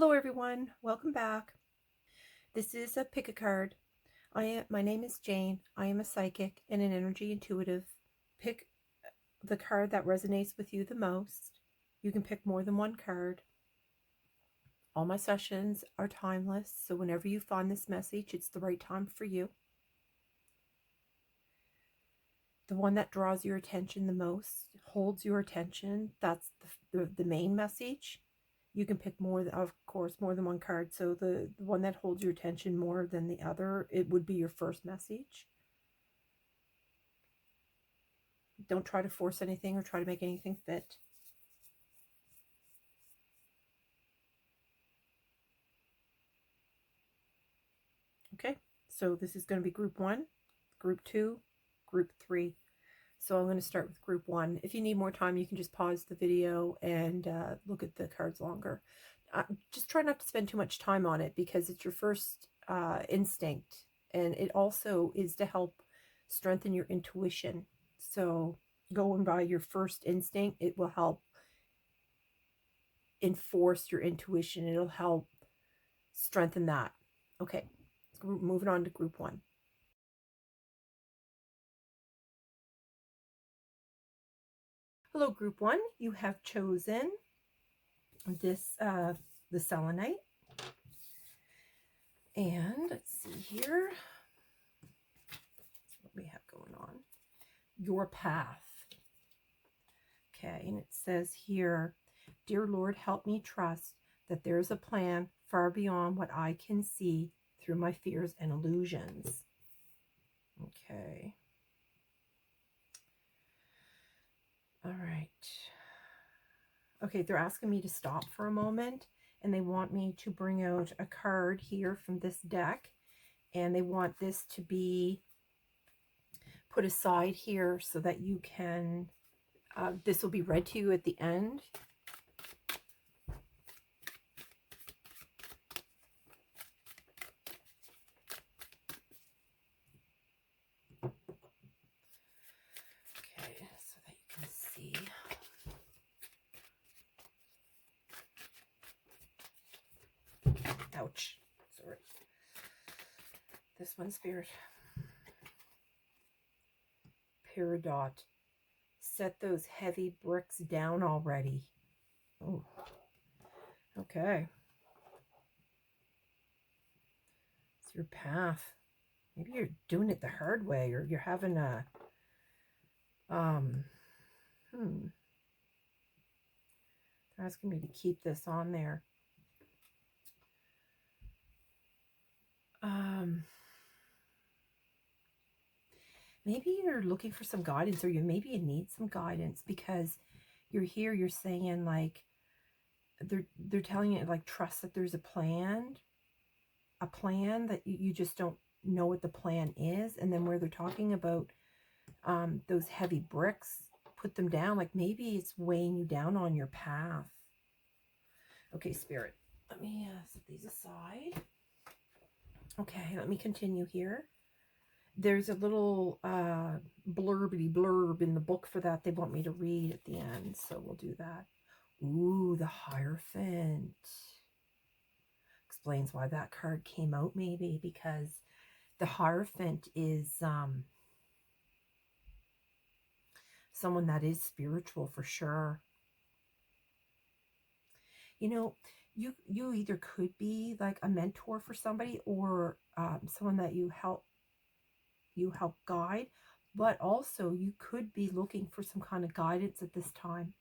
Hello everyone, welcome back. This is a pick a card. My name is Jane. I am a psychic and an energy intuitive. Pick the card that resonates with you the most. You can pick more than one card. All my sessions are timeless, so whenever you find this message, it's the right time for you. The one that draws your attention the most, holds your attention, that's the main message. You can pick more, of course, more than one card. So the one that holds your attention more than the other, it would be your first message. Don't try to force anything or try to make anything fit. Okay, so this is going to be group 1, group 2, group 3. So I'm going to start with group 1. If you need more time, you can just pause the video and look at the cards longer. Just try not to spend too much time on it because it's your first instinct, and it also is to help strengthen your intuition. So going by your first instinct, it will help enforce your intuition. It'll help strengthen that. Okay, moving on to group 1. Hello, group 1. You have chosen this the selenite. And let's see here what we have going on. Your path. Okay, and it says here, dear Lord, help me trust that there is a plan far beyond what I can see through my fears and illusions. Okay. All right. Okay, they're asking me to stop for a moment, and they want me to bring out a card here from this deck, and they want this to be put aside here so that you can, this will be read to you at the end. Okay, so that you can see. Ouch. Sorry. This one, Spirit. Peridot. Set those heavy bricks down already. Oh. Okay. It's your path. Maybe you're doing it the hard way, or you're having a they're asking me to keep this on there. Maybe you're looking for some guidance, or maybe you need some guidance because you're here, you're saying like, they're telling you like, trust that there's a plan that you just don't know what the plan is. And then where they're talking about those heavy bricks, put them down, like maybe it's weighing you down on your path. Okay, Spirit, let me set these aside. Okay, let me continue here. There's a little blurbity blurb in the book for that they want me to read at the end, so we'll do that. Ooh, the Hierophant. Explains why that card came out, maybe, because the Hierophant is someone that is spiritual for sure. You know, you either could be like a mentor for somebody, or someone that you help guide, but also you could be looking for some kind of guidance at this time.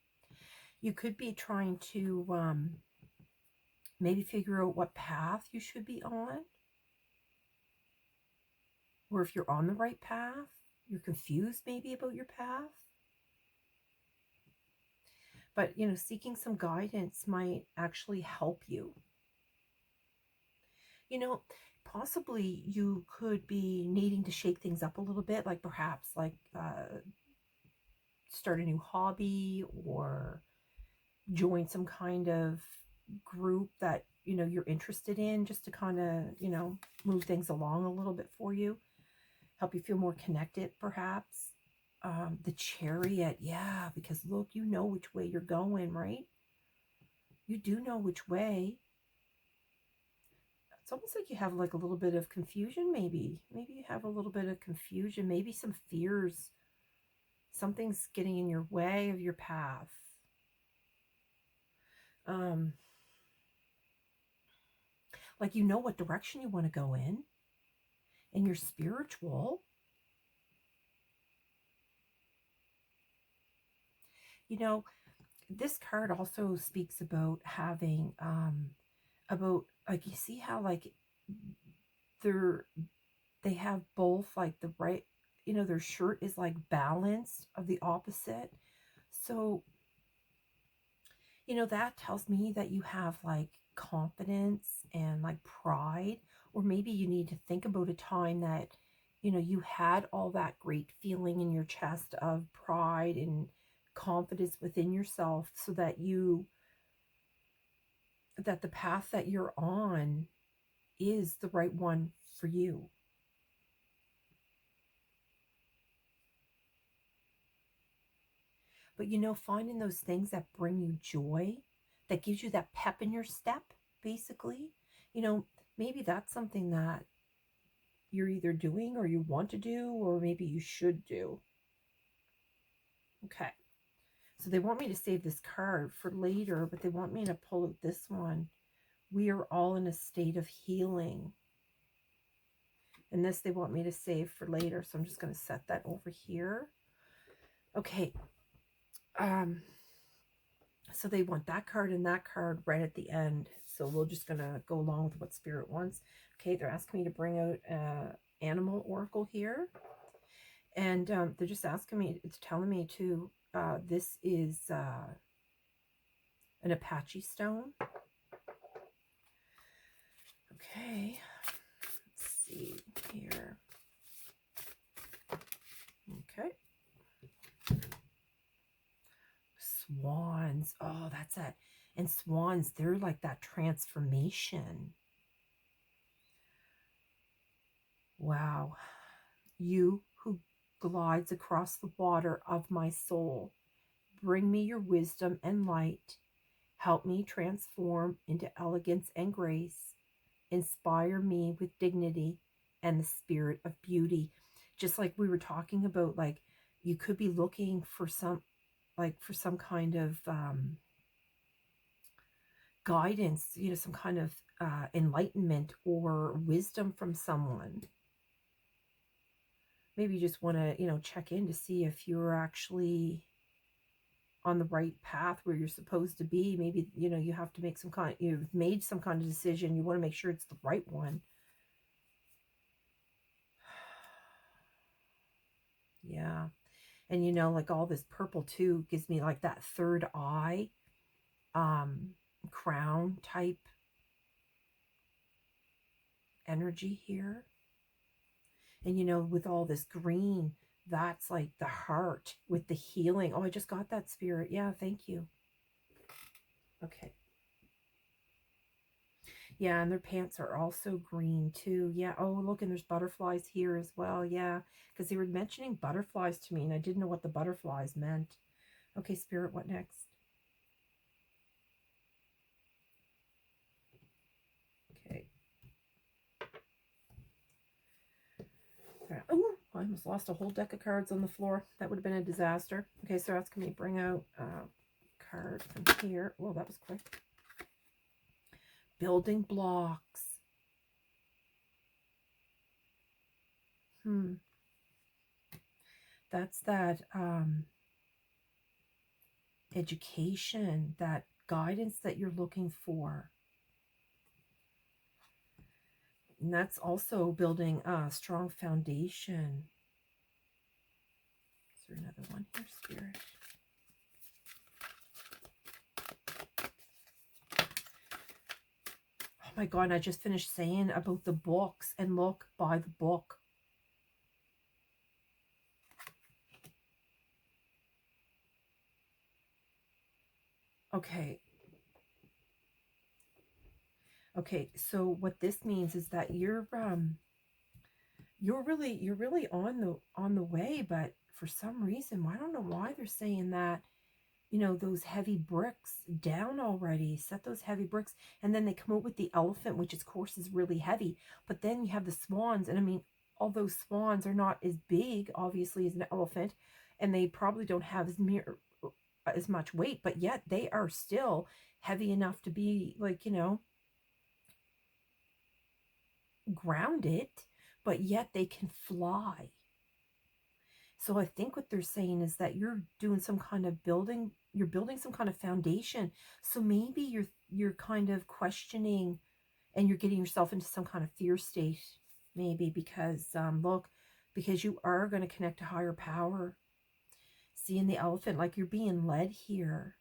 You could be trying to maybe figure out what path you should be on, or if you're on the right path, you're confused maybe about your path. But, you know, seeking some guidance might actually help you. You know, possibly you could be needing to shake things up a little bit, like perhaps like start a new hobby or join some kind of group that, you know, you're interested in, just to kind of, you know, move things along a little bit for you, help you feel more connected perhaps. The Chariot, yeah, because look, you know which way you're going, right? You do know which way. It's almost like you have like a little bit of confusion, maybe. Maybe you have a little bit of confusion, maybe some fears. Something's getting in your way of your path. Like you know what direction you want to go in, and you're spiritual. You know, this card also speaks about having, about, like, you see how, like, they have both, like, the right, you know, their shirt is, like, balanced of the opposite. So, you know, that tells me that you have, like, confidence and, like, pride, or maybe you need to think about a time that, you know, you had all that great feeling in your chest of pride and confidence within yourself, so that that the path that you're on is the right one for you. But, you know, finding those things that bring you joy, that gives you that pep in your step, basically, you know, maybe that's something that you're either doing or you want to do, or maybe you should do. Okay. So they want me to save this card for later, but they want me to pull out this one. We are all in a state of healing. And this they want me to save for later. So I'm just going to set that over here. Okay. So they want that card and that card right at the end. So we're just going to go along with what Spirit wants. Okay, they're asking me to bring out Animal Oracle here. And they're just asking me, it's telling me to, this is an Apache stone. Okay, let's see here. Okay. Swans. Oh, that's it. And swans, they're like that transformation. Wow. You who glides across the water of my soul, bring me your wisdom and light. Help me transform into elegance and grace. Inspire me with dignity and the spirit of beauty. Just like we were talking about, like you could be looking for some, like for some kind of guidance, you know, some kind of enlightenment or wisdom from someone. Maybe you just want to, you know, check in to see if you're actually on the right path where you're supposed to be. Maybe, you know, you have to make some kind, you've made some kind of decision. You want to make sure it's the right one. Yeah. And, you know, like all this purple too gives me like that third eye, crown type energy here. And, you know, with all this green, that's like the heart with the healing. Oh, I just got that, Spirit. Yeah, thank you. Okay. Yeah, and their pants are also green too. Yeah. Oh, look, and there's butterflies here as well. Yeah, because they were mentioning butterflies to me, and I didn't know what the butterflies meant. Okay, Spirit, what next? Okay. Oh, I almost lost a whole deck of cards on the floor. That would have been a disaster. Okay, so that's going to bring out a card from here. Oh, that was quick. Building blocks. That's that education, that guidance that you're looking for. And that's also building a strong foundation. Is there another one here, Spirit? Oh my God, I just finished saying about the books, and look, by the book. Okay. Okay, so what this means is that you're really on the way, but for some reason, I don't know why they're saying that, you know, those heavy bricks down already. Set those heavy bricks. And then they come out with the elephant, which of course is really heavy. But then you have the swans. And I mean, although swans are not as big, obviously, as an elephant, and they probably don't have as much weight, but yet they are still heavy enough to be like, you know, grounded, but yet they can fly. So I think what they're saying is that you're doing some kind of building, you're building some kind of foundation. So maybe you're kind of questioning and you're getting yourself into some kind of fear state, maybe because look, because you are going to connect to higher power. Seeing the elephant, like you're being led here.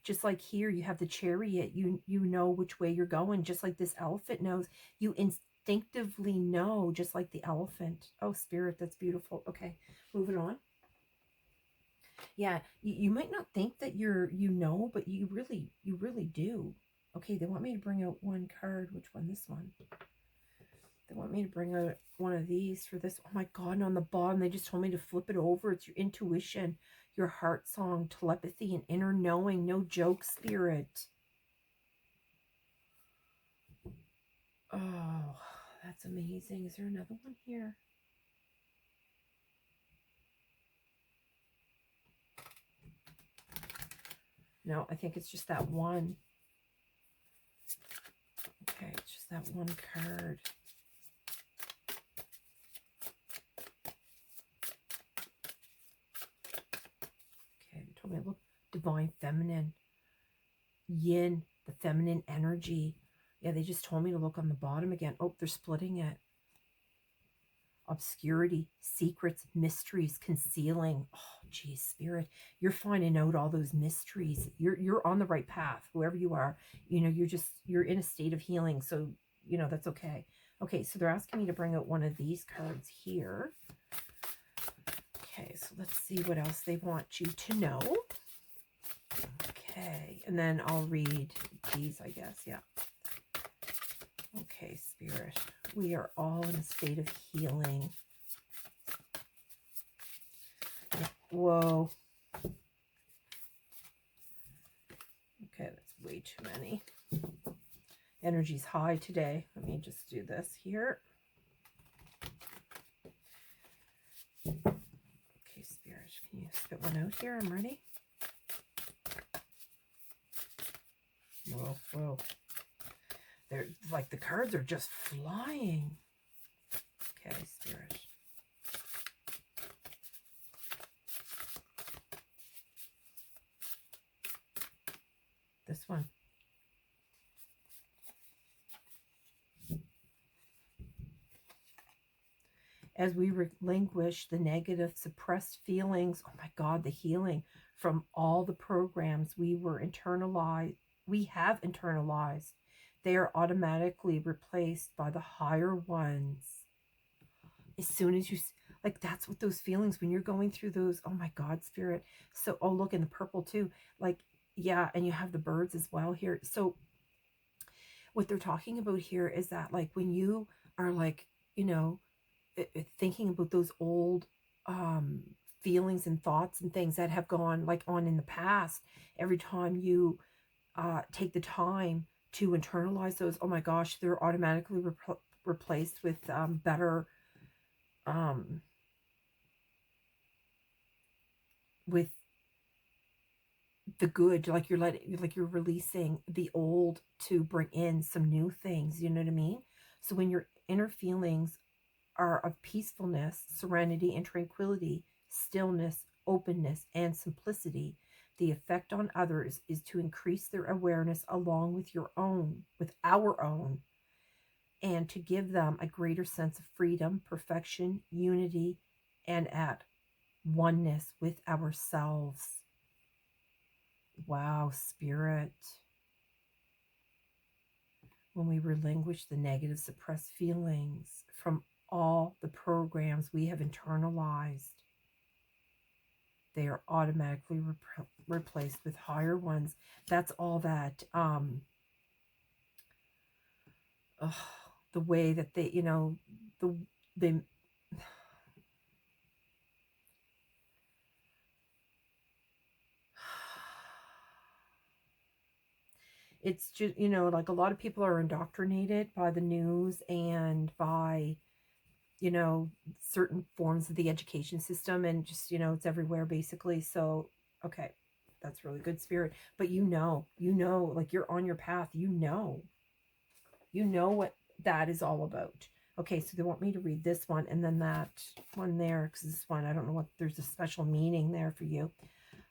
Just like here you have the chariot, you know which way you're going, just like this elephant knows. You instinctively know, just like the elephant. Oh, Spirit, that's beautiful. Okay, moving on. Yeah, you might not think that you know, but you really do. Okay, they want me to bring out one card. Which one? This one. They want me to bring out one of these for this. Oh my God, and on the bottom, they just told me to flip it over. It's your intuition, your heart song, telepathy, and inner knowing. No joke, Spirit. Oh, that's amazing. Is there another one here? No, I think it's just that one. Okay, it's just that one card. Okay, they told me to look divine feminine. Yin, the feminine energy. Yeah, they just told me to look on the bottom again. Oh, they're splitting it. Obscurity, secrets, mysteries, concealing. Oh, geez, Spirit, you're finding out all those mysteries. You're on the right path, whoever you are. You know, you're in a state of healing. So, you know, that's okay. Okay, so they're asking me to bring out one of these cards here. Okay, so let's see what else they want you to know. Okay, and then I'll read these, I guess. Yeah. Okay, Spirit, we are all in a state of healing. Whoa. Okay, that's way too many. Energy's high today. Let me just do this here. Okay, Spirit, can you spit one out here? I'm ready. Whoa, whoa. They're like the cards are just flying. Okay, Spirit. This one. As we relinquish the negative suppressed feelings, oh my God, the healing from all the programs we have internalized, they are automatically replaced by the higher ones. As soon as you, like, that's what those feelings, when you're going through those, oh my God, Spirit. So, oh, look, in the purple too. Like, yeah, and you have the birds as well here. So what they're talking about here is that, like, when you are, like, you know, thinking about those old feelings and thoughts and things that have gone like on in the past, every time you take the time to internalize those, oh my gosh, they're automatically replaced with better, with the good. Like you're releasing the old to bring in some new things, you know what I mean? So when your inner feelings are of peacefulness, serenity, and tranquility, stillness, openness, and simplicity, the effect on others is to increase their awareness along with our own, and to give them a greater sense of freedom, perfection, unity, and at oneness with ourselves. Wow, Spirit. When we relinquish the negative suppressed feelings from all the programs we have internalized, they are automatically replaced with higher ones. That's all that, the way that they, you know, they, It's just, you know, like a lot of people are indoctrinated by the news and by, you know, certain forms of the education system, and just, you know, it's everywhere basically. So, okay, that's really good, Spirit. But you know, like you're on your path, you know what that is all about. Okay, so they want me to read this one and then that one there, because this one, I don't know what, there's a special meaning there for you.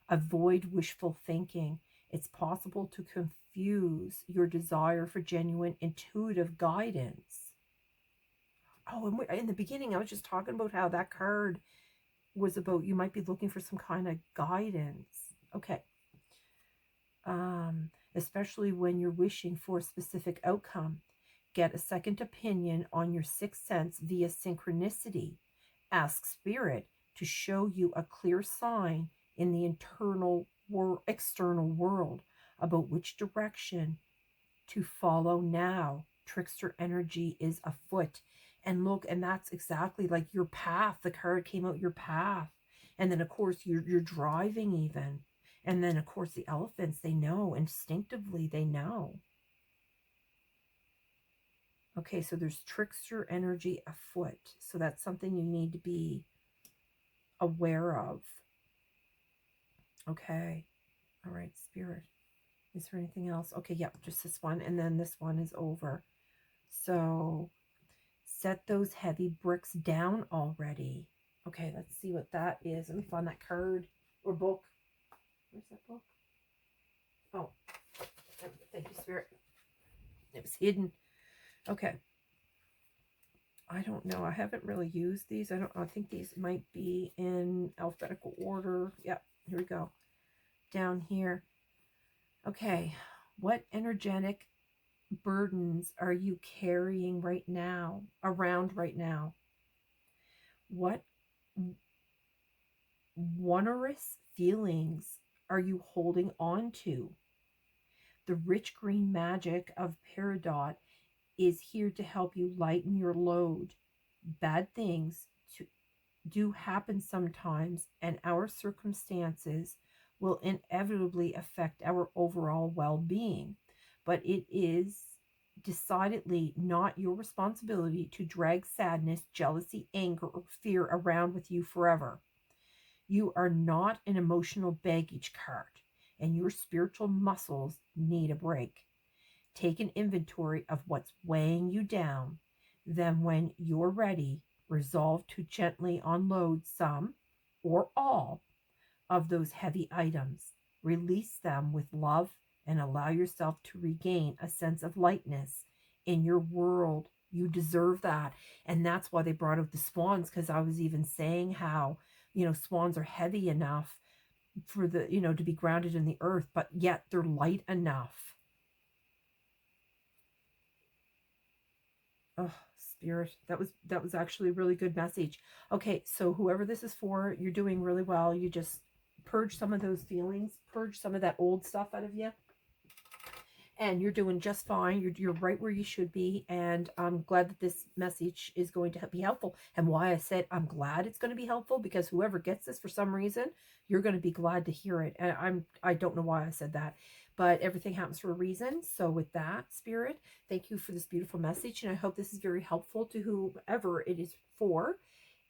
Avoid wishful thinking. It's possible to confuse your desire for genuine intuitive guidance. Oh, and in the beginning, I was just talking about how that card was about you might be looking for some kind of guidance. Okay. Especially when you're wishing for a specific outcome. Get a second opinion on your sixth sense via synchronicity. Ask Spirit to show you a clear sign in the external world about which direction to follow now. Trickster energy is afoot. And look, and that's exactly like your path. The card came out, your path. And then, of course, you're driving even. And then, of course, the elephants, they know. Instinctively, they know. Okay, so there's trickster energy afoot. So that's something you need to be aware of. Okay. All right, Spirit. Is there anything else? Okay, yep, just this one. And then this one is over. So set those heavy bricks down already. Okay, let's see what that is. Let me find that card or book. Where's that book? Oh, thank you, Spirit. It was hidden. Okay. I don't know. I haven't really used these. I think these might be in alphabetical order. Yep, here we go. Down here. Okay. What energetic burdens are you carrying around right now? What wondrous feelings are you holding on to? The rich green magic of Peridot is here to help you lighten your load. Bad things do happen sometimes, and our circumstances will inevitably affect our overall well-being. But it is decidedly not your responsibility to drag sadness, jealousy, anger, or fear around with you forever. You are not an emotional baggage cart, and your spiritual muscles need a break. Take an inventory of what's weighing you down. Then, when you're ready, resolve to gently unload some or all of those heavy items. Release them with love and allow yourself to regain a sense of lightness in your world. You deserve that. And that's why they brought out the swans, because I was even saying how, you know, swans are heavy enough for the, you know, to be grounded in the earth, but yet they're light enough. Oh, Spirit, that was actually a really good message. Okay, so whoever this is for, you're doing really well. You just purge some of those feelings, purge some of that old stuff out of you, and you're doing just fine. You're right where you should be, and I'm glad that this message is going to be helpful. And why I said I'm glad it's going to be helpful, because whoever gets this for some reason, you're going to be glad to hear it. And I don't know why I said that, but everything happens for a reason. So with that, Spirit, thank you for this beautiful message, and I hope this is very helpful to whoever it is for.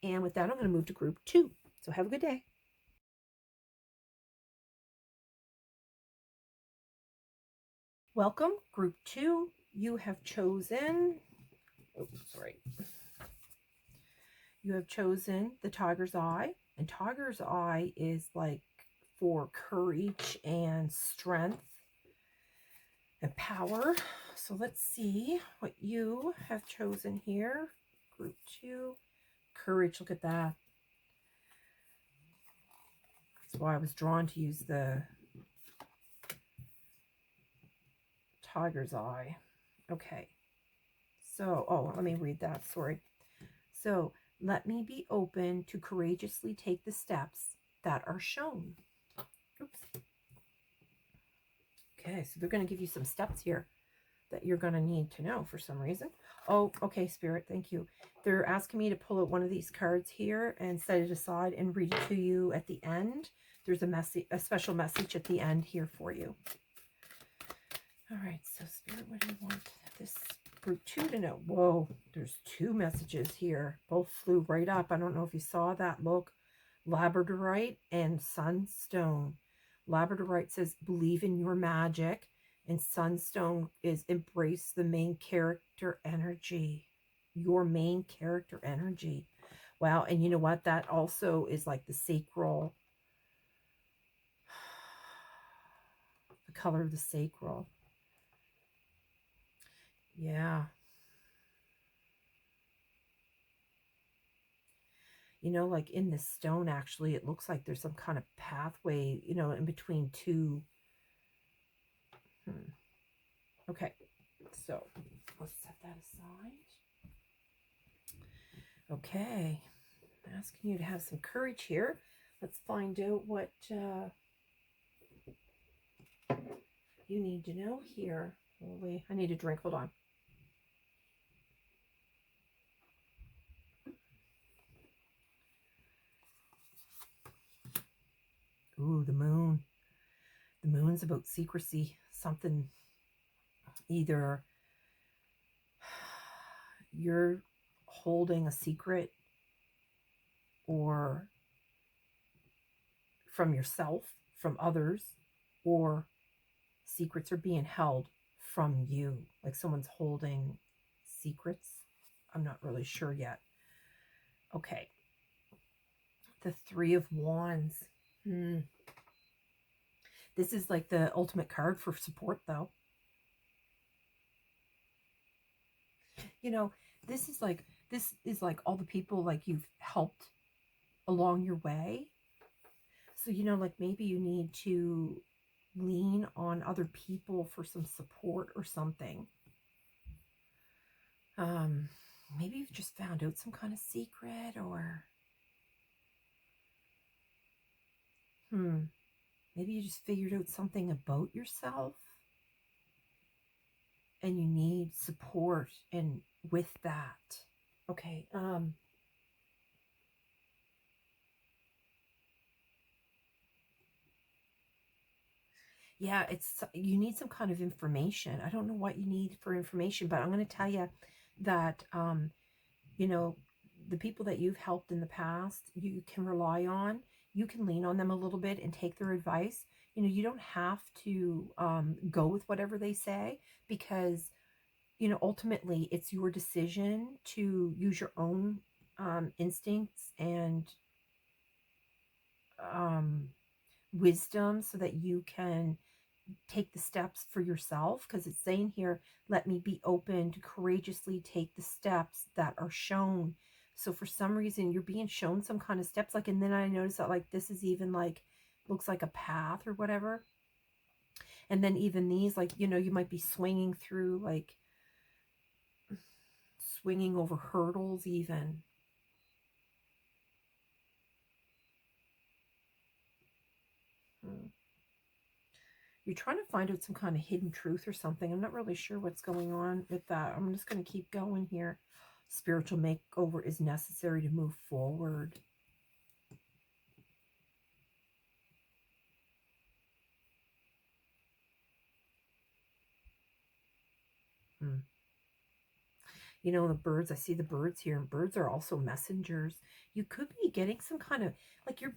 And with that, I'm going to move to group 2. So have a good day. Welcome, group 2. You have chosen, you have chosen the Tiger's Eye. And Tiger's Eye is like for courage and strength and power. So let's see what you have chosen here. Group 2, courage. Look at that. That's why I was drawn to use the Tiger's Eye. Okay. So, oh, let me read that. Sorry. So, let me be open to courageously take the steps that are shown. Oops. Okay, so they're going to give you some steps here that you're going to need to know for some reason. Oh, okay, Spirit, thank you. They're asking me to pull out one of these cards here and set it aside and read it to you at the end. There's a special message at the end here for you. All right, so Spirit, what do you want this group 2 to know? Whoa, there's 2 messages here. Both flew right up. I don't know if you saw that. Look, Labradorite and Sunstone. Labradorite says, believe in your magic. And Sunstone is embrace the main character energy. Your main character energy. Wow, and you know what? That also is like the sacral, the color of the sacral. Yeah. You know, like in this stone, actually, it looks like there's some kind of pathway, you know, in between 2. Okay, so let's set that aside. Okay, I'm asking you to have some courage here. Let's find out what you need to know here. Oh, wait, I need a drink. Hold on. Ooh, the moon. The moon's about secrecy. Something, either you're holding a secret or from yourself, from others, or secrets are being held from you. Like someone's holding secrets. I'm not really sure yet. Okay. The 3 of Wands. This is like the ultimate card for support, though. You know, this is like all the people like you've helped along your way. So, you know, like maybe you need to lean on other people for some support or something. Maybe you've just found out some kind of secret, or maybe you just figured out something about yourself and you need support and with that. Okay. Yeah, you need some kind of information. I don't know what you need for information, but I'm going to tell you that, you know, the people that you've helped in the past, you can rely on. You can lean on them a little bit and take their advice. You know, you don't have to go with whatever they say, because, you know, ultimately it's your decision to use your own instincts and wisdom so that you can take the steps for yourself, because it's saying here, let me be open to courageously take the steps that are shown. So for some reason you're being shown some kind of steps, like, and then I noticed that like this is even like looks like a path or whatever, and then even these, like, you know, you might be swinging through, like swinging over hurdles even. You're trying to find out some kind of hidden truth or something. I'm not really sure what's going on with that. I'm just going to keep going here. Spiritual makeover is necessary to move forward. You know, the birds, I see the birds here, and birds are also messengers. You could be getting some kind of, like, you're,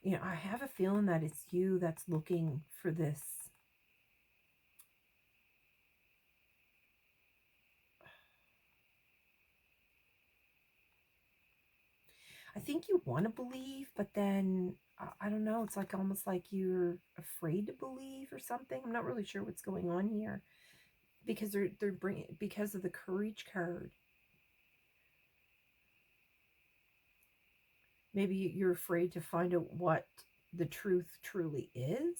you know, I have a feeling that it's you that's looking for this. I think you want to believe, but then, I don't know, it's like almost like you're afraid to believe or something. I'm not really sure what's going on here, because they're bringing, because of the courage card. Maybe you're afraid to find out what the truth truly is.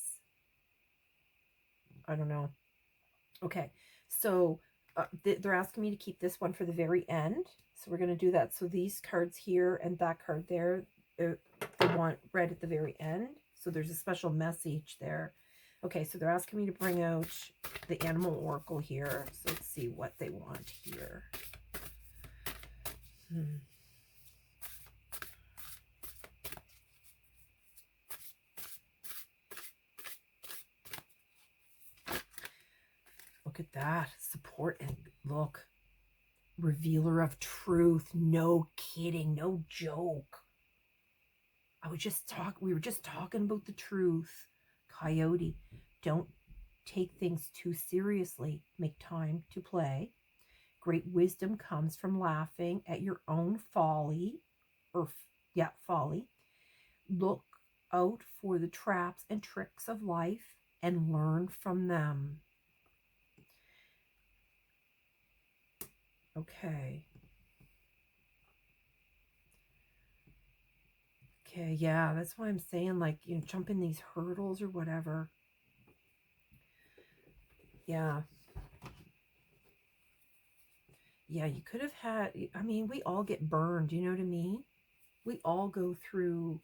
I don't know. Okay, so they're asking me to keep this one for the very end. So we're going to do that. So these cards here and that card there, they want read at the very end. So there's a special message there. Okay, so they're asking me to bring out the animal oracle here. So let's see what they want here. at that. Support and look. Revealer of truth. No kidding. No joke. We were just talking about the truth. Coyote. Don't take things too seriously. Make time to play. Great wisdom comes from laughing at your own folly. Folly. Look out for the traps and tricks of life and learn from them. Okay. Okay, yeah, that's why I'm saying, like, jumping these hurdles or whatever. Yeah. Yeah, you could have had, I mean, we all get burned, you know what I mean? We all go through,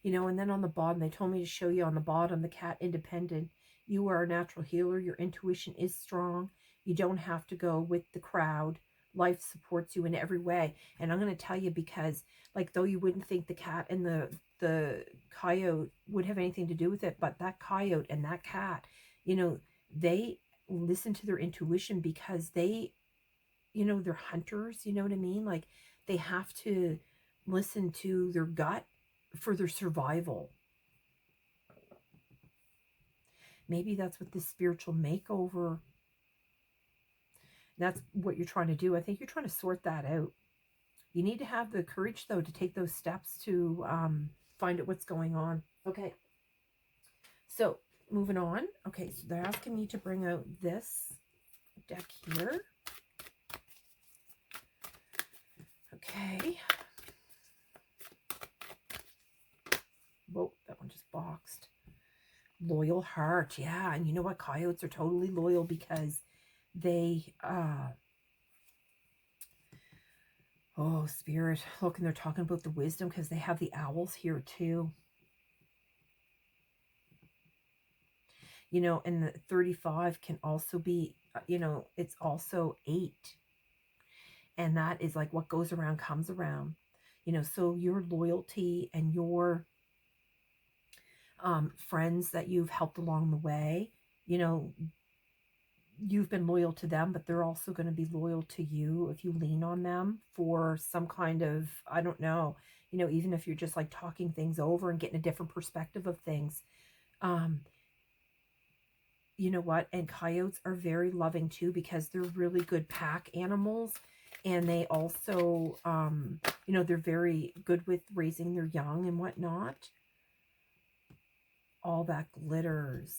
and then on the bottom, they told me to show you on the bottom, the cat independent. You are a natural healer. Your intuition is strong. You don't have to go with the crowd. Life supports you in every way. And I'm going to tell you, because, like, though you wouldn't think the cat and the coyote would have anything to do with it, but that coyote and that cat, they listen to their intuition because they're hunters, you know what I mean? Like, they have to listen to their gut for their survival. Maybe that's what this spiritual makeover, that's what you're trying to do. I think you're trying to sort that out. You need to have the courage, though, to take those steps to find out what's going on. Okay. So, moving on. Okay, so they're asking me to bring out this deck here. Okay. Whoa, that one just boxed. Loyal heart. Yeah, and you know what? Coyotes are totally loyal because they, oh, spirit. Look, and they're talking about the wisdom because they have the owls here too. And the 35 can also be, it's also 8. And that is like what goes around comes around. So your loyalty and your friends that you've helped along the way, you've been loyal to them, but they're also going to be loyal to you if you lean on them for some kind of, I don't know, even if you're just like talking things over and getting a different perspective of things. You know what? And coyotes are very loving too, because they're really good pack animals. And they also, they're very good with raising their young and whatnot. All that glitters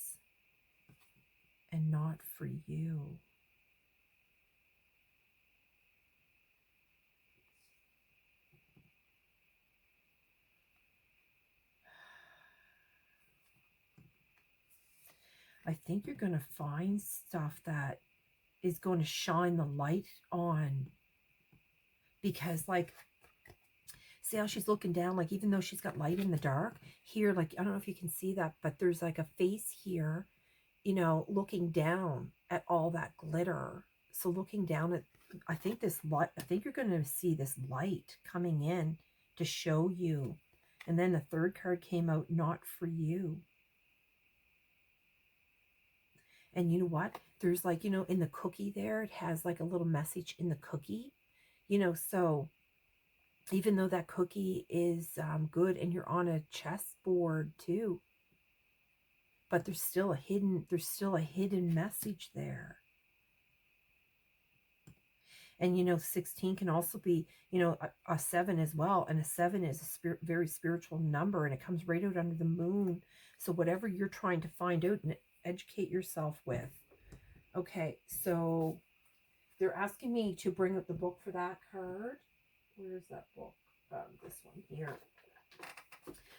and not for you. I think you're going to find stuff that is going to shine the light on. Because, like, see how she's looking down? Like, even though she's got light in the dark, here, like, I don't know if you can see that, but there's like a face here, looking down at all that glitter. So looking down at, I think this light, I think you're going to see this light coming in to show you. And then the third card came out, not for you. And you know what? There's like, in the cookie there, it has like a little message in the cookie, so even though that cookie is good and you're on a chessboard too, but there's still a hidden message there. And 16 can also be, a 7 as well. And a 7 is a very spiritual number, and it comes right out under the moon. So whatever you're trying to find out and educate yourself with. Okay, so they're asking me to bring up the book for that card. Where's that book? This one here.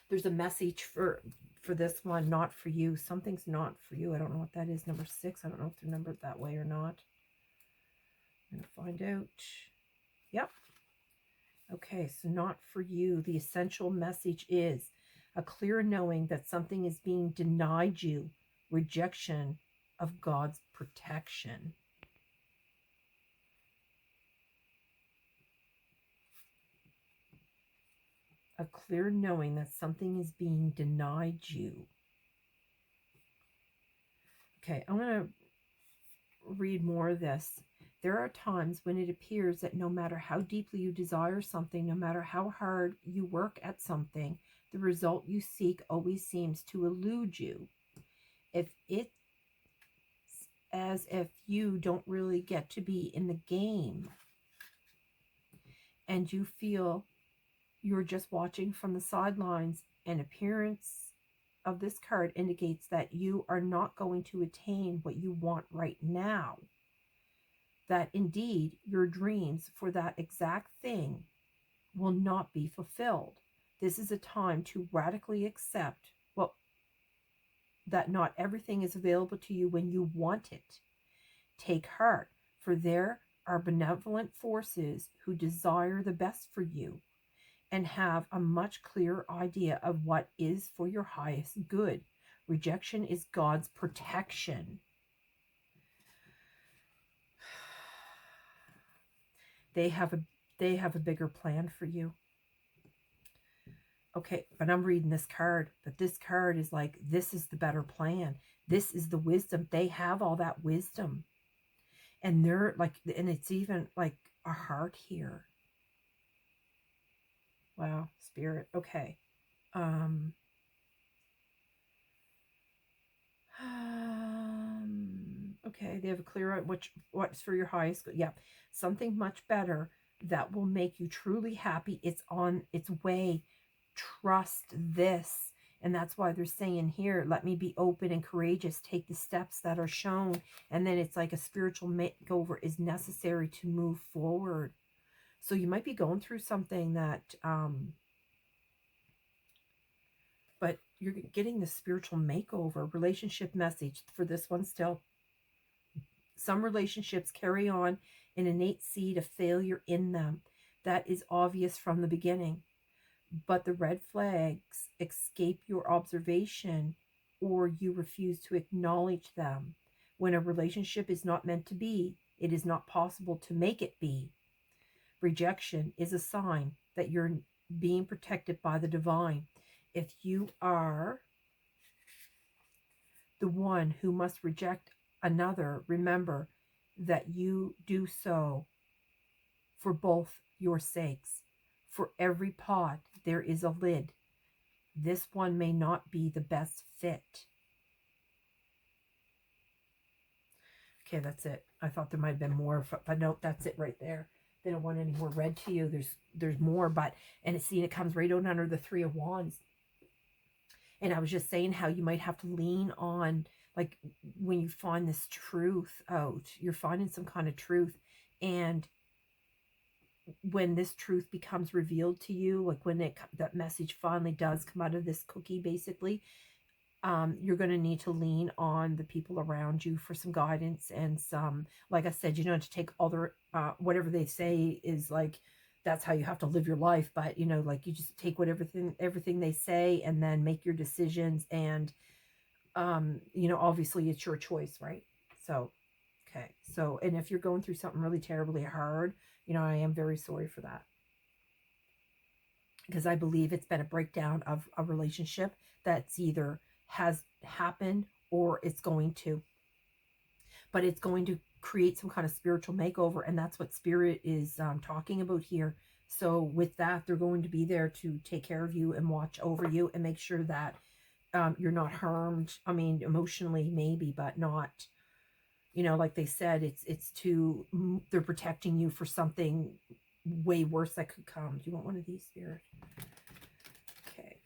There's a message for this one, not for you. Something's not for you. I don't know what that is. Number 6. I don't know if they're numbered that way or not. I'm going to find out. Yep. Okay, so not for you. The essential message is a clear knowing that something is being denied you. Rejection of God's protection. A clear knowing that something is being denied you. Okay, I'm going to read more of this. There are times when it appears that no matter how deeply you desire something, no matter how hard you work at something, the result you seek always seems to elude you. If it's as if you don't really get to be in the game and you feel you're just watching from the sidelines, an appearance of this card indicates that you are not going to attain what you want right now. That indeed your dreams for that exact thing will not be fulfilled. This is a time to radically accept, well, that not everything is available to you when you want it. Take heart, for there are benevolent forces who desire the best for you and have a much clearer idea of what is for your highest good. Rejection is God's protection. They have a bigger plan for you. Okay, but I'm reading this card, but this card is like, this is the better plan. This is the wisdom. They have all that wisdom. And they're like, and it's even like a heart here. Wow, Spirit. Okay. Okay, they have a clear out what's for your highest good. Yeah, something much better that will make you truly happy. It's on its way. Trust this. And that's why they're saying here, let me be open and courageous. Take the steps that are shown. And then it's like a spiritual makeover is necessary to move forward. So you might be going through something that, but you're getting the spiritual makeover. Relationship message for this one still. Some relationships carry on an innate seed of failure in them that is obvious from the beginning. But the red flags escape your observation or you refuse to acknowledge them. When a relationship is not meant to be, it is not possible to make it be. Rejection is a sign that you're being protected by the divine. If you are the one who must reject another, remember that you do so for both your sakes. For every pot, there is a lid. This one may not be the best fit. Okay, that's it. I thought there might have been more, but no, that's it right there. They don't want any more read to you. There's more, but, and it's seen, it comes right out under the Three of Wands. And I was just saying how you might have to lean on, like when you find this truth out, you're finding some kind of truth. And when this truth becomes revealed to you, like when that message finally does come out of this cookie, basically, you're going to need to lean on the people around you for some guidance and some, like I said, you know, to take all their, whatever they say is like, that's how you have to live your life. But, you know, like you just take everything they say and then make your decisions. And, you know, obviously it's your choice, right? So, okay. So, and if you're going through something really terribly hard, you know, I am very sorry for that. Because I believe it's been a breakdown of a relationship that's either has happened or it's going to. But it's going to create some kind of spiritual makeover. And that's what Spirit is talking about here. So with that, they're going to be there to take care of you and watch over you and make sure that you're not harmed. I mean, emotionally maybe, but not, you know, like they said, they're protecting you for something way worse that could come. Do you want one of these, Spirit? Okay.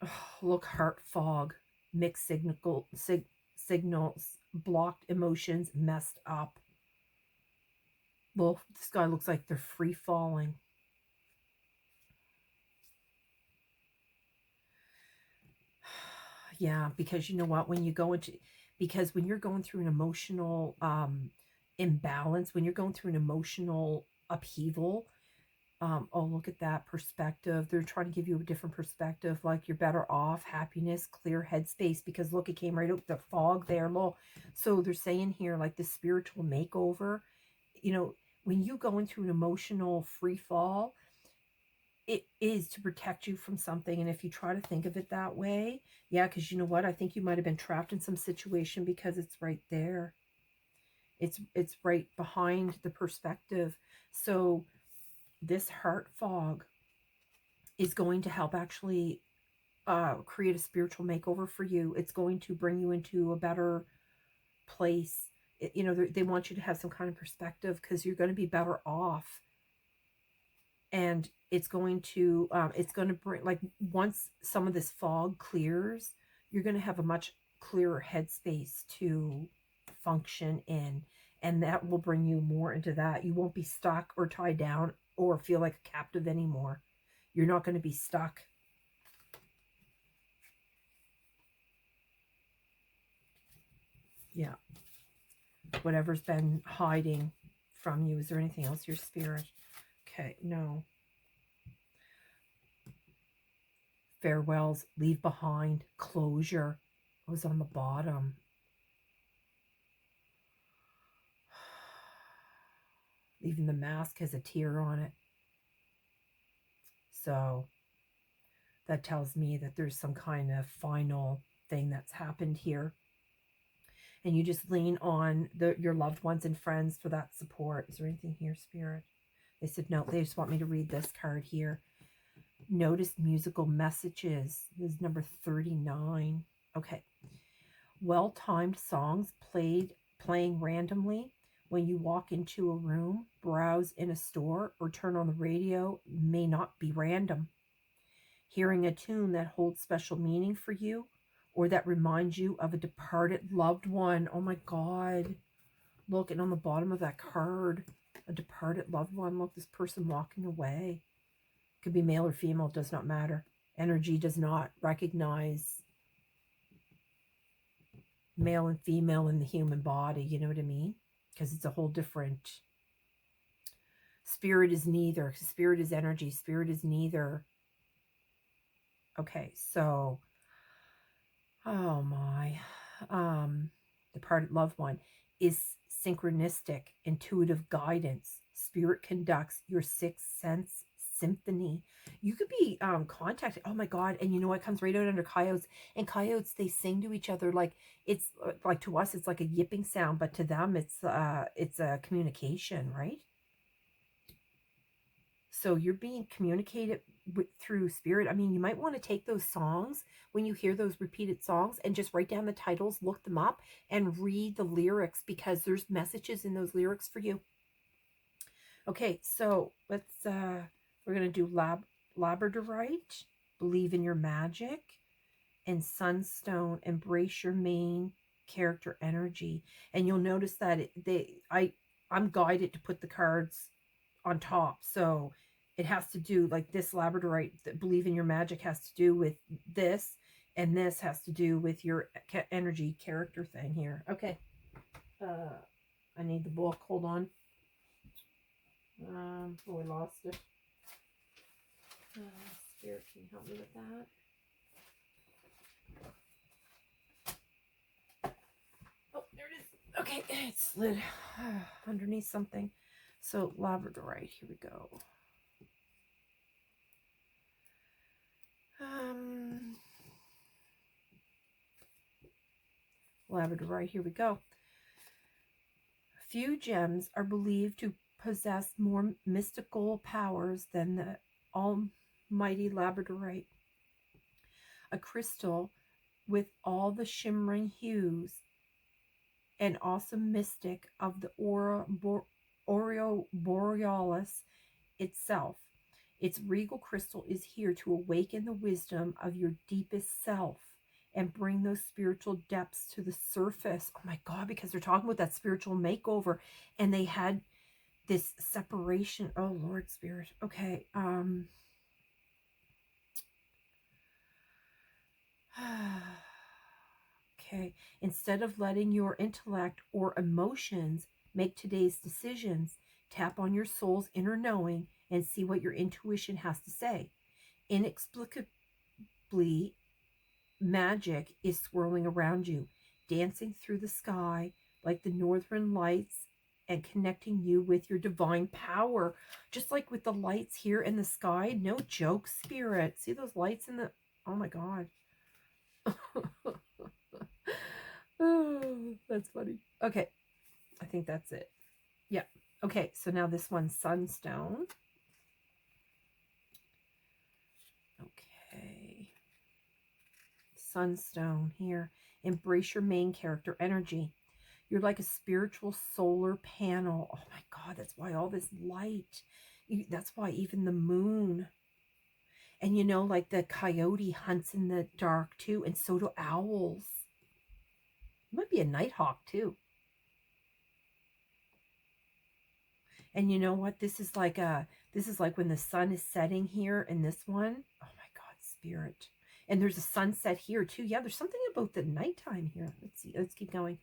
Oh, look, heart fog, mixed signals, blocked emotions, messed up. Well, this guy looks like they're free falling. Yeah, because you know what, when you're going through an emotional imbalance, when you're going through an emotional upheaval, oh, look at that perspective. They're trying to give you a different perspective, like you're better off, happiness, clear headspace, because look, it came right out, the fog there, low. So they're saying here, like the spiritual makeover, you know, when you go into an emotional free fall, it is to protect you from something. And if you try to think of it that way, yeah, because you know what? I think you might have been trapped in some situation because it's right there. It's right behind the perspective. So this heart fog is going to help actually create a spiritual makeover for you. It's going to bring you into a better place. You know, they want you to have some kind of perspective because you're going to be better off. And it's going to bring, like, once some of this fog clears, you're going to have a much clearer headspace to function in. And that will bring you more into that. You won't be stuck or tied down or feel like a captive anymore. You're not going to be stuck. Yeah. Whatever's been hiding from you. Is there anything else, your spirit? Okay, no. Farewells, leave behind, closure was on the bottom. Even the mask has a tear on it. So that tells me that there's some kind of final thing that's happened here. And you just lean on your loved ones and friends for that support. Is there anything here, Spirit? They said no. They just want me to read this card here. Notice musical messages. This is number 39. Okay. Well-timed songs playing randomly when you walk into a room, browse in a store, or turn on the radio may not be random. Hearing a tune that holds special meaning for you or that reminds you of a departed loved one. Oh my God. Look, and on the bottom of that card, a departed loved one. Look, this person walking away. Could be male or female, does not matter. Energy does not recognize male and female in the human body. You know what I mean? Because it's a whole different... Spirit is neither. Spirit is energy. Spirit is neither. Okay, so... Oh my. Departed loved one is synchronistic, intuitive guidance. Spirit conducts your sixth sense symphony. You could be contacted. Oh my God. And you know what comes right out under coyotes? And coyotes, they sing to each other like it's like, to us it's like a yipping sound, but to them it's a communication, right? So you're being communicated with through spirit. I mean, you might want to take those songs when you hear those repeated songs and just write down the titles, look them up, and read the lyrics, because there's messages in those lyrics for you. Okay, so let's we're gonna do labradorite, believe in your magic, and sunstone, embrace your main character energy. And you'll notice that I'm guided to put the cards on top, so it has to do, like, this labradorite, believe in your magic, has to do with this, and this has to do with your energy character thing here. Okay. I need the book. Hold on. Oh, I lost it. Spirit, can you help me with that? Oh, there it is. Okay, it slid underneath something. So labradorite, here we go. Labradorite, here we go. Few gems are believed to possess more mystical powers than the almighty labradorite. A crystal with all the shimmering hues and awesome mystic of the Aurora Borealis itself. Its regal crystal is here to awaken the wisdom of your deepest self and bring those spiritual depths to the surface. Oh my God, because they're talking about that spiritual makeover, and they had this separation. Oh Lord, Spirit. Okay. Okay. Instead of letting your intellect or emotions make today's decisions, tap on your soul's inner knowing and see what your intuition has to say. Inexplicably, magic is swirling around you, dancing through the sky like the northern lights and connecting you with your divine power. Just like with the lights here in the sky. No joke, Spirit. See those lights in the... Oh my God. Oh, that's funny. Okay. I think that's it. Yeah. Okay. So now this one's Sunstone. Okay. Sunstone here. Embrace your main character energy. You're like a spiritual solar panel. Oh my God, that's why all this light. That's why even the moon. And you know, like the coyote hunts in the dark too, and so do owls. It might be a nighthawk too. And you know what? This is like when the sun is setting here in this one. Oh my God, Spirit. And there's a sunset here too. Yeah, there's something about the nighttime here. Let's see. Let's keep going.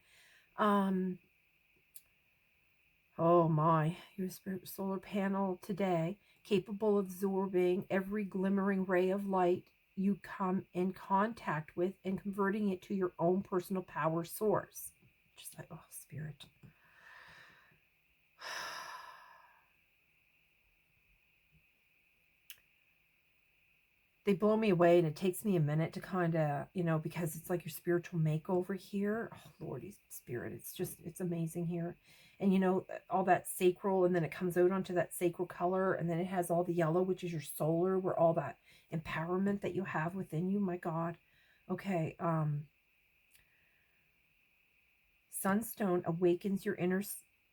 Oh my, your spirit solar panel today, capable of absorbing every glimmering ray of light you come in contact with and converting it to your own personal power source. Just like, oh, Spirit. They blow me away, and it takes me a minute to kind of, you know, because it's like your spiritual makeover here. Oh, Lordy Spirit, it's amazing here. And, you know, all that sacral, and then it comes out onto that sacral color, and then it has all the yellow, which is your solar, where all that empowerment that you have within you. My God. Okay. Sunstone awakens your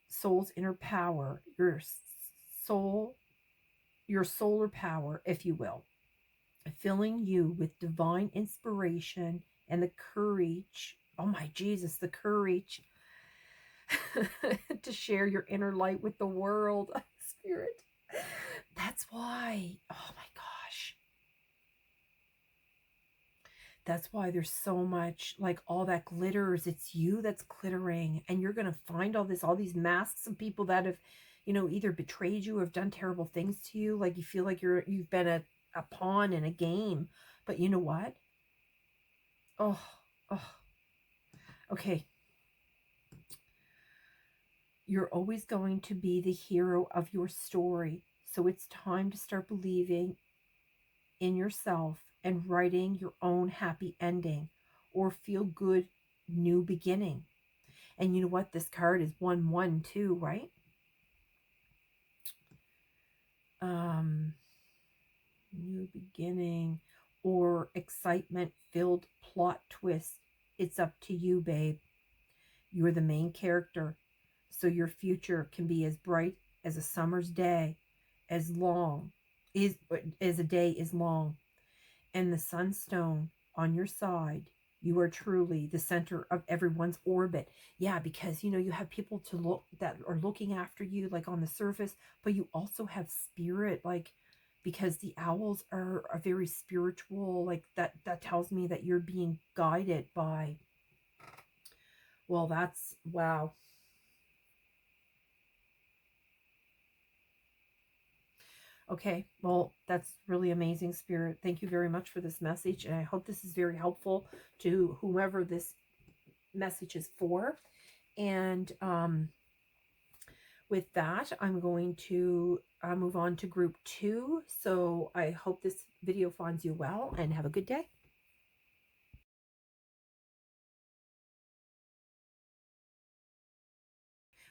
soul's inner power, your solar power, if you will, filling you with divine inspiration and the courage. Oh my Jesus, the courage to share your inner light with the world. Spirit. That's why. Oh my gosh. That's why there's so much, like, all that glitters. It's you that's glittering. And you're going to find all these masks of people that have, you know, either betrayed you or have done terrible things to you. Like, you feel like you've been a pawn in a game. But you know what? Oh. Okay. You're always going to be the hero of your story. So it's time to start believing in yourself and writing your own happy ending or feel good new beginning. And you know what? This card is 112, right? New beginning or excitement filled plot twist. It's up to you, babe. You're the main character. So your future can be as bright as a summer's day, as a day is long. And the sunstone on your side, you are truly the center of everyone's orbit. Yeah, because, you know, you have people that are looking after you, like, on the surface, but you also have spirit, like, because the owls are very spiritual. Like, that tells me that you're being guided by, well, that's, wow. Okay, well, that's really amazing, Spirit. Thank you very much for this message, and I hope this is very helpful to whomever this message is for. And with that, I'm going to move on to group 2. So I hope this video finds you well, and have a good day.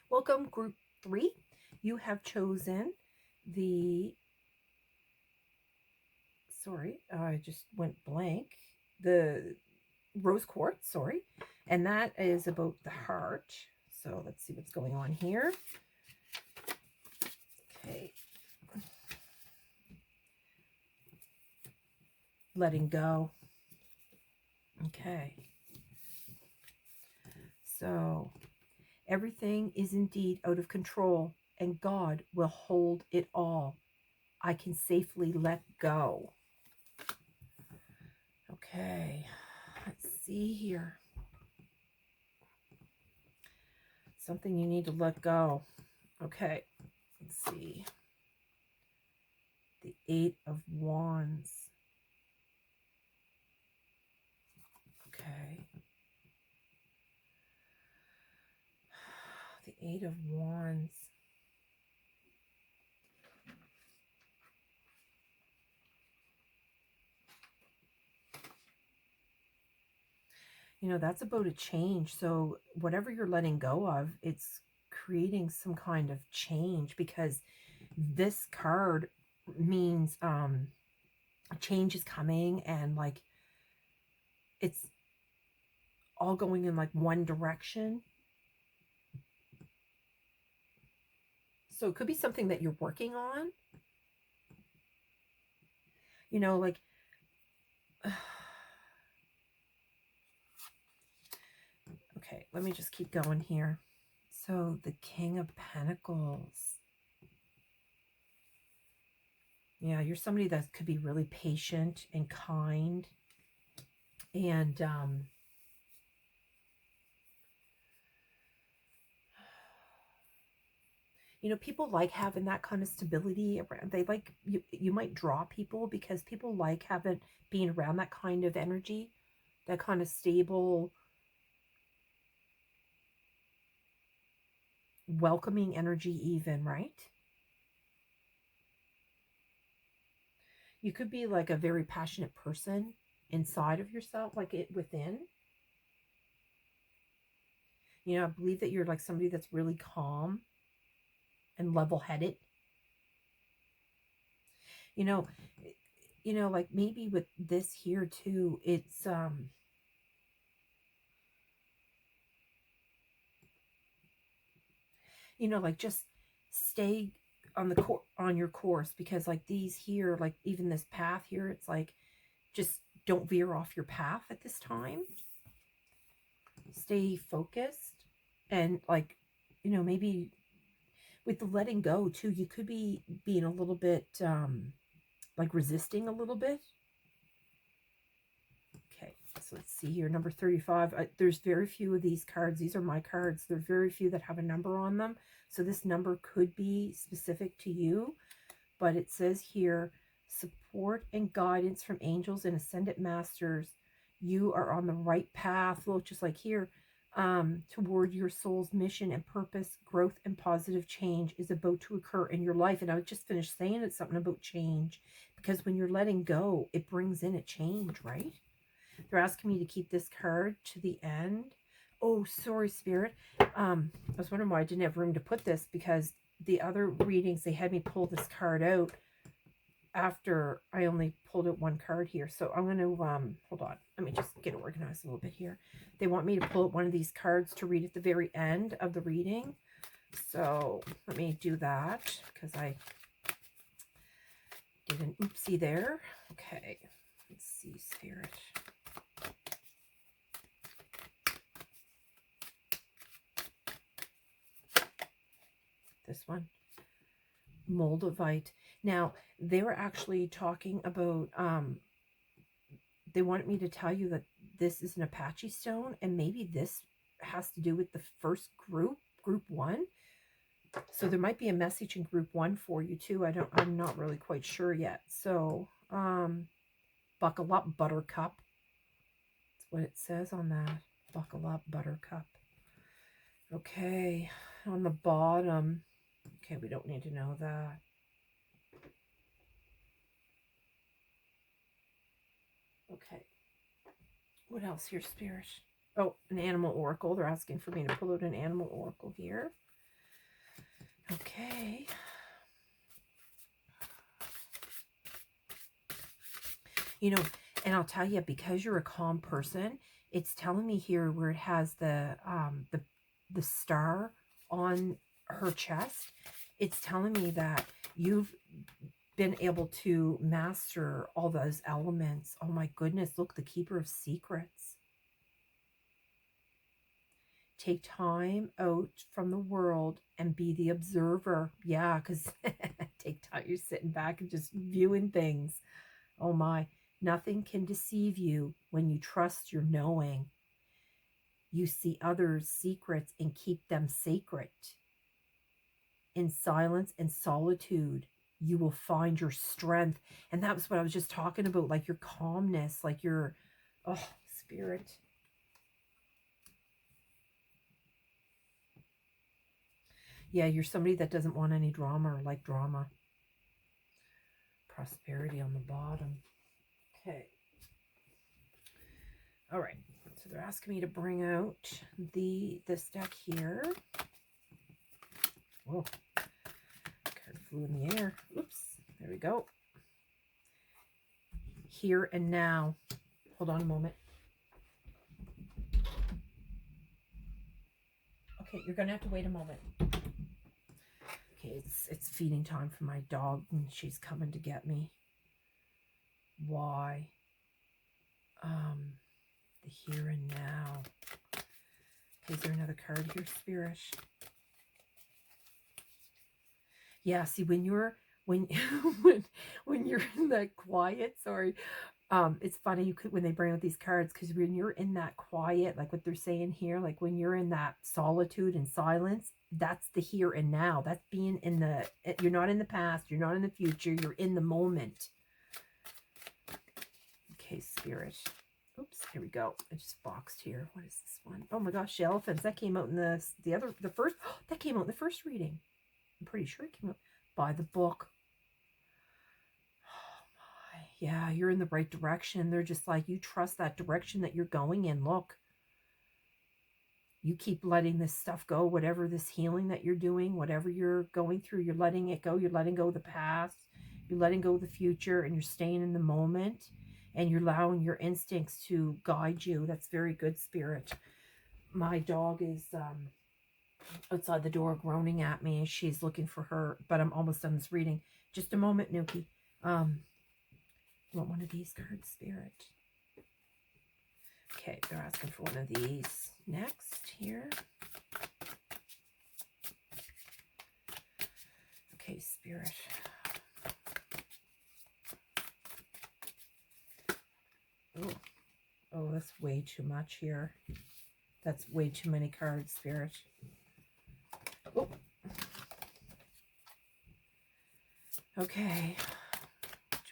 Welcome, group 3. You have chosen the... Sorry, I just went blank. The rose quartz, sorry. And that is about the heart. So let's see what's going on here. Okay. Letting go. Okay. So everything is indeed out of control, and God will hold it all. I can safely let go. Okay. Let's see here. Something you need to let go. Okay. Let's see. The 8 of Wands. Okay. The 8 of Wands. You know, that's about a change. So whatever you're letting go of, it's creating some kind of change, because this card means change is coming, and like it's all going in like one direction. So it could be something that you're working on. You know, like okay, let me just keep going here. So the King of Pentacles. Yeah, you're somebody that could be really patient and kind. And you know, people like having that kind of stability around. They like, you might draw people because people like being around that kind of energy, that kind of stable, welcoming energy even, right? You could be like a very passionate person inside of yourself, like it within. You know, I believe that you're like somebody that's really calm and level-headed. You know, like maybe with this here too, it's you know, like just stay on your course, because like these here, like even this path here, it's like just don't veer off your path at this time. Stay focused, and like, you know, maybe with the letting go too, you could be being a little bit like resisting a little bit. Okay, so let's see here, number 35. There's very few of these cards. These are my cards. There are very few that have a number on them. So this number could be specific to you, but it says here, support and guidance from angels and ascended masters. You are on the right path. Look, just like here, toward your soul's mission and purpose. Growth and positive change is about to occur in your life. And I just finished saying it's something about change, because when you're letting go, it brings in a change, right? They're asking me to keep this card to the end. Oh, sorry, Spirit. I was wondering why I didn't have room to put this, because the other readings, they had me pull this card out after I only pulled out one card here. So I'm going to, hold on. Let me just get organized a little bit here. They want me to pull out one of these cards to read at the very end of the reading. So let me do that, because I did an oopsie there. Okay. Let's see, Spirit. This one. Moldavite. Now, they were actually talking about, they wanted me to tell you that this is an Apache stone, and maybe this has to do with the first group 1. So there might be a message in group 1 for you too. I'm not really quite sure yet. So, buckle up, buttercup. That's what it says on that. Buckle up, buttercup. Okay, on the bottom. Okay, we don't need to know that. Okay. What else here, Spirit? Oh, an animal oracle. They're asking for me to pull out an animal oracle here. Okay. You know, and I'll tell you, because you're a calm person, it's telling me here where it has the star on her chest. It's telling me that you've been able to master all those elements. Oh my goodness, look, the Keeper of Secrets. Take time out from the world and be the observer. Yeah, because take time. You're sitting back and just viewing things. Oh my, nothing can deceive you when you trust your knowing. You see others' secrets and keep them sacred. In silence and solitude, you will find your strength. And that was what I was just talking about, like your calmness, like your, oh, Spirit. Yeah, you're somebody that doesn't want any drama or like drama. Prosperity on the bottom. Okay. All right. So they're asking me to bring out this deck here. Whoa. Card flew in the air. Oops. There we go. Here and now. Hold on a moment. Okay, you're going to have to wait a moment. Okay, it's feeding time for my dog, and she's coming to get me. Why? The here and now. Okay, is there another card here, Spirit? Yeah, see, when you're when you're in that quiet, sorry, it's funny when they bring out these cards, because when you're in that quiet, like what they're saying here, like when you're in that solitude and silence, that's the here and now. That's being in the, you're not in the past, you're not in the future, you're in the moment. Okay, Spirit. Oops, here we go. I just boxed here. What is this one? Oh my gosh, the elephants. That came out in the first, that came out in the first reading. I'm pretty sure it came out by the book. Oh my, yeah, you're in the right direction. They're just like, you trust that direction that you're going in. Look, you keep letting this stuff go, whatever this healing that you're doing, whatever you're going through, you're letting it go. You're letting go of the past. You're letting go of the future, and you're staying in the moment. And you're allowing your instincts to guide you. That's very good, Spirit. My dog is outside the door groaning at me. She's looking for her, but I'm almost done this reading. Just a moment, Nuki. You want one of these cards, Spirit? Okay, they're asking for one of these next here. Okay, Spirit. Oh, that's way too much here. That's way too many cards, Spirit. Oh. Okay.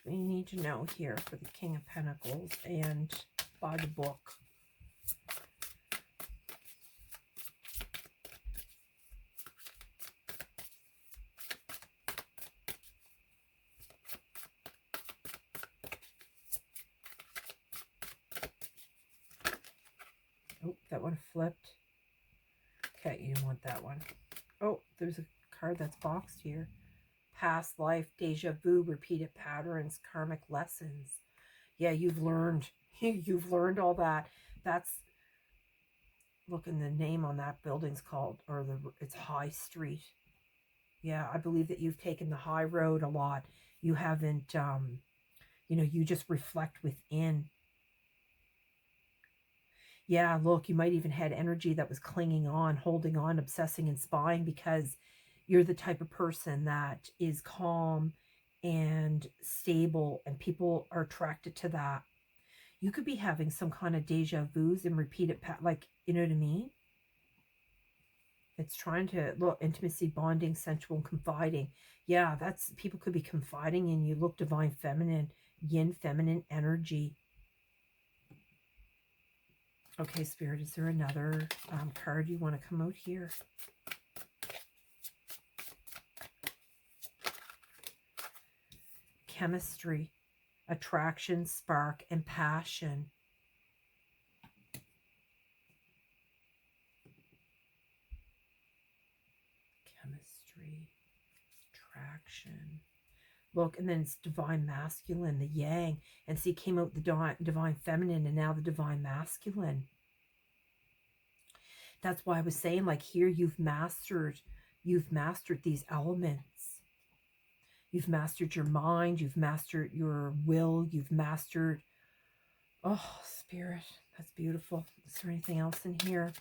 What do we need to know here for the King of Pentacles and by the book? Oh, that one flipped. Okay, you don't want that one. Oh, there's a card that's boxed here. Past life, deja vu, repeated patterns, karmic lessons. Yeah, you've learned. You've learned all that. That's, look, in the name on that building's called, or it's High Street. Yeah, I believe that you've taken the high road a lot. You haven't, you just reflect within. Yeah, look, you might even had energy that was clinging on, holding on, obsessing and spying, because you're the type of person that is calm and stable, and people are attracted to that. You could be having some kind of deja vus and repeated, like, you know what I mean? It's trying to, look, intimacy, bonding, sensual, and confiding. Yeah, that's, people could be confiding in you. Look, divine feminine, yin feminine energy. Okay, Spirit, is there another card you want to come out here? Chemistry, attraction, spark, and passion. Chemistry, attraction. Look, and then it's divine masculine, the yang. And see, came out the divine feminine, and now the divine masculine. That's why I was saying, like, here you've mastered these elements. You've mastered your mind, you've mastered your will, you've mastered, oh, Spirit, that's beautiful. Is there anything else in here?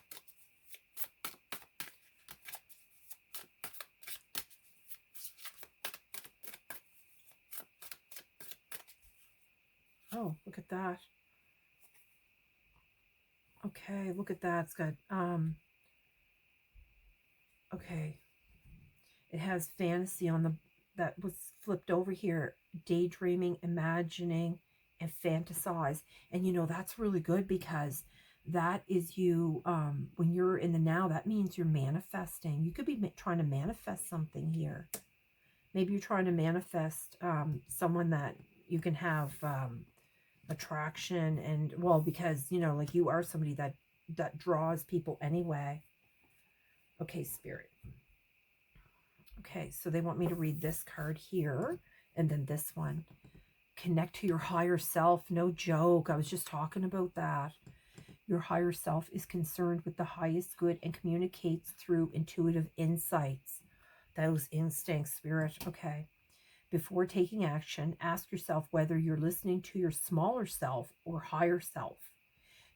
Oh, look at that. Okay, look at that. It's got, okay. It has fantasy on the, that was flipped over here. Daydreaming, imagining, and fantasize. And, that's really good, because that is you, when you're in the now, that means you're manifesting. You could be trying to manifest something here. Maybe you're trying to manifest someone that you can have attraction, and, well, because, you know, like, you are somebody that draws people anyway. Okay, Spirit. Okay, so they want me to read this card here, and then this one. Connect to your higher self. No joke. I was just talking about that. Your higher self is concerned with the highest good and communicates through intuitive insights. Those instincts, Spirit. Okay. Before taking action, ask yourself whether you're listening to your smaller self or higher self.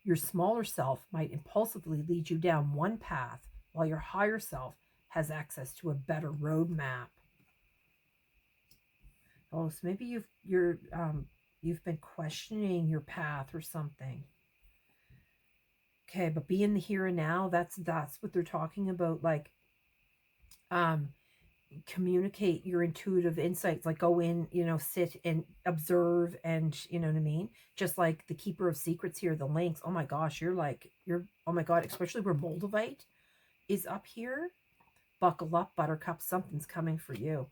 Your smaller self might impulsively lead you down one path, while your higher self has access to a better roadmap. Oh, so maybe you've been questioning your path or something. Okay, but be in the here and now. That's what they're talking about. Like, communicate your intuitive insights. Like, go in, you know, sit and observe, and, you know what I mean? Just like the keeper of secrets here, the links. Oh my gosh, oh my God, especially where Moldavite is up here. Buckle up, Buttercup. Something's coming for you.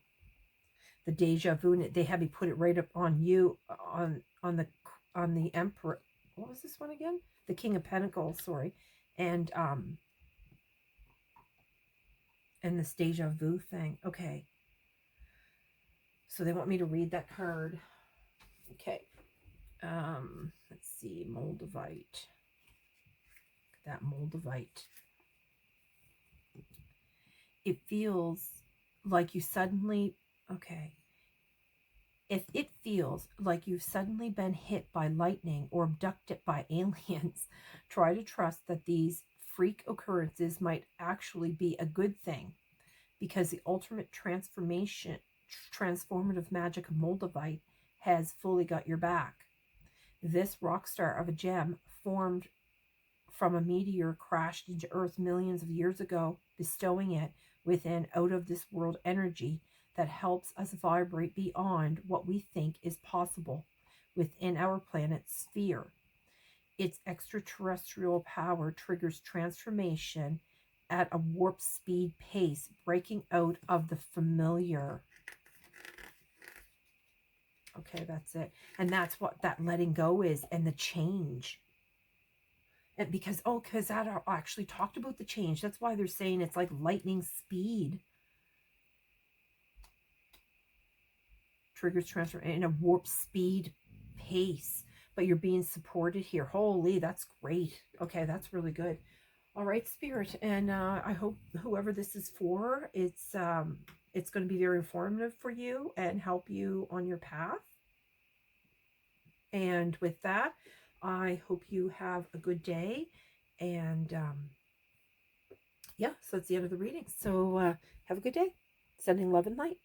The deja vu, they had me put it right up on you, on the Emperor. What was this one again? The King of Pentacles, sorry. And this deja vu thing. Okay. So they want me to read that card. Okay. Let's see. Moldavite. That Moldavite. It feels like you suddenly... Okay. If it feels like you've suddenly been hit by lightning or abducted by aliens, try to trust that these freak occurrences might actually be a good thing, because the ultimate transformative magic of Moldavite has fully got your back. This rock star of a gem formed from a meteor crashed into Earth millions of years ago, bestowing it with an out-of-this-world energy that helps us vibrate beyond what we think is possible within our planet's sphere. Its extraterrestrial power triggers transformation at a warp speed pace, breaking out of the familiar. Okay, that's it. And that's what that letting go is, and the change. And because that actually talked about the change. That's why they're saying it's like lightning speed. Triggers transfer in a warp speed pace, but you're being supported here. Holy, that's great. Okay, that's really good. All right, Spirit, and I hope whoever this is for, it's going to be very informative for you and help you on your path. And with that, I hope you have a good day. And yeah, so that's the end of the reading. So have a good day. Sending love and light.